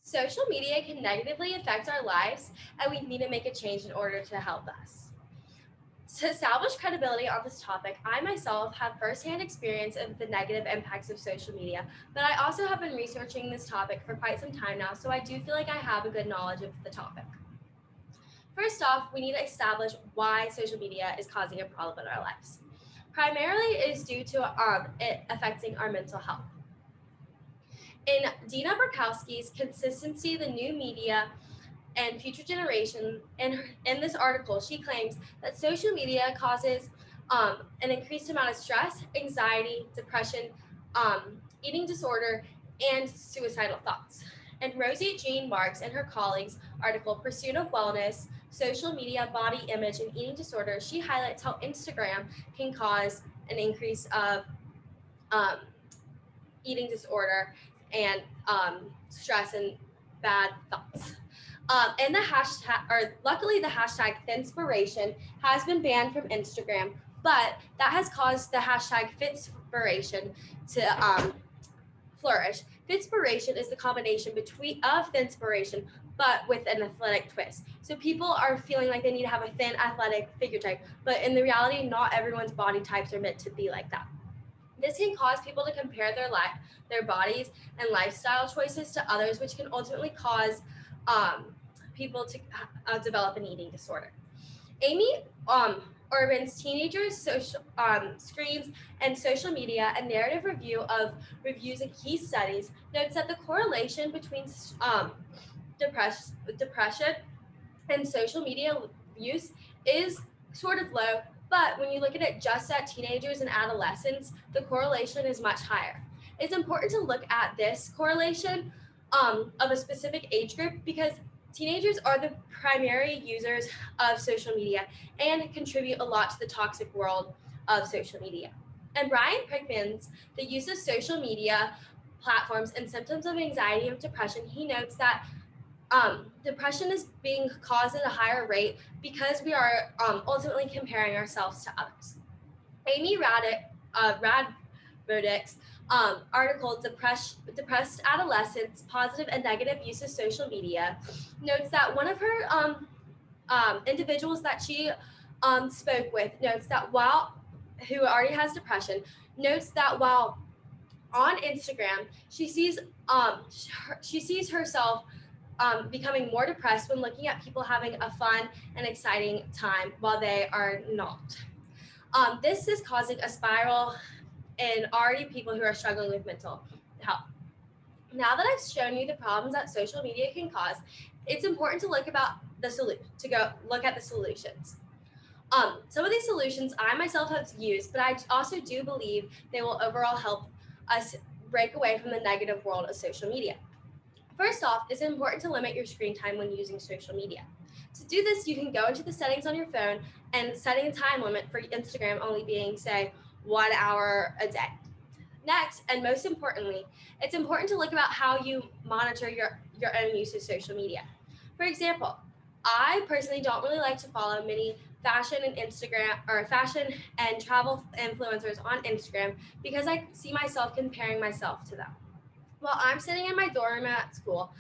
Social media can negatively affect our lives, and we need to make a change in order to help us. To establish credibility on this topic, I myself have firsthand experience of the negative impacts of social media, but I also have been researching this topic for quite some time now, so I do feel like I have a good knowledge of the topic. First off, we need to establish why social media is causing a problem in our lives. Primarily, it is due to it affecting our mental health. In Dina Burkowski's Consistency, the New Media, and Future Generation, in this article, she claims that social media causes an increased amount of stress, anxiety, depression, eating disorder, and suicidal thoughts. And Rosie Jean Marks and her colleagues' article, Pursuit of Wellness, Social Media, Body Image, and Eating Disorder, she highlights how Instagram can cause an increase of um, eating disorder and stress and bad thoughts. And the hashtag, or luckily, the hashtag Thinspiration has been banned from Instagram, but that has caused the hashtag Fitspiration to flourish. Fitspiration is the combination of Thinspiration, but with an athletic twist. So people are feeling like they need to have a thin, athletic figure type, but in the reality, not everyone's body types are meant to be like that. This can cause people to compare their bodies and lifestyle choices to others, which can ultimately cause people to develop an eating disorder. Amy Urban's Teenagers, Social Screens, and Social Media, a narrative review of reviews and key studies, notes that the correlation between depression and social media use is sort of low, but when you look at it just at teenagers and adolescents, the correlation is much higher. It's important to look at this correlation of a specific age group because teenagers are the primary users of social media and contribute a lot to the toxic world of social media. And Brian Prickman's The Use of Social Media Platforms and Symptoms of Anxiety and Depression, he notes that depression is being caused at a higher rate because we are ultimately comparing ourselves to others. Amy Radboudic's article, Depressed Adolescents, Positive and Negative Use of Social Media, notes that one of her individuals that she spoke with notes that who already has depression, notes that while on Instagram, she sees herself becoming more depressed when looking at people having a fun and exciting time while they are not. This is causing a spiral in already people who are struggling with mental health. Now that I've shown you the problems that social media can cause, it's important to look at the solutions. Some of these solutions I myself have used, but I also do believe they will overall help us break away from the negative world of social media. First off, it's important to limit your screen time when using social media. To do this, you can go into the settings on your phone and setting a time limit for Instagram only being, say, 1 hour a day. Next, and most importantly, it's important to look about how you monitor your own use of social media. For example, I personally don't really like to follow many fashion and travel influencers on Instagram because I see myself comparing myself to them. While I'm sitting in my dorm room at school,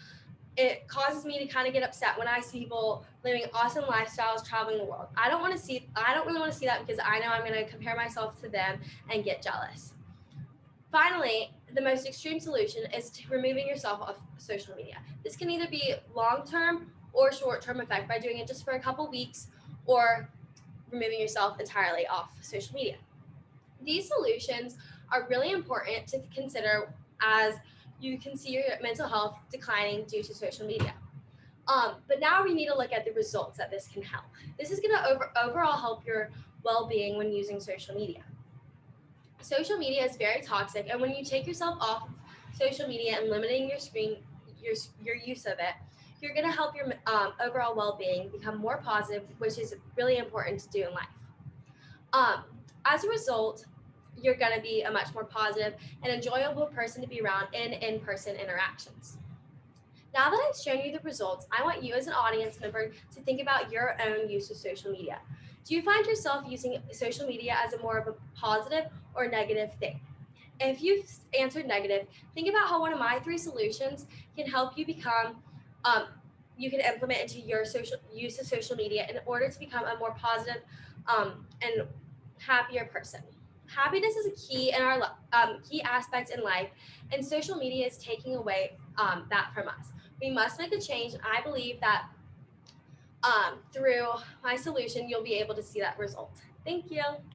it causes me to kind of get upset when I see people living awesome lifestyles, traveling the world. I don't really want to see that because I know I'm going to compare myself to them and get jealous. Finally, the most extreme solution is removing yourself off social media. This can either be long-term or short-term effect by doing it just for a couple weeks or removing yourself entirely off social media. These solutions are really important to consider as you can see your mental health declining due to social media. But now we need to look at the results that this can help. This is going to overall help your well-being when using social media. Social media is very toxic, and when you take yourself off of social media and limiting your use of it, you're going to help your overall well-being become more positive, which is really important to do in life. As a result, you're going to be a much more positive and enjoyable person to be around in in-person interactions. Now that I've shown you the results, I want you as an audience member to think about your own use of social media. Do you find yourself using social media as a more of a positive or negative thing? If you've answered negative, think about how one of my 3 solutions can help you become, um, you can implement into your social use of social media in order to become a more positive and happier person. Happiness is a key in our key aspect in life, and social media is taking away that from us. We must make a change, and I believe that through my solution, you'll be able to see that result. Thank you.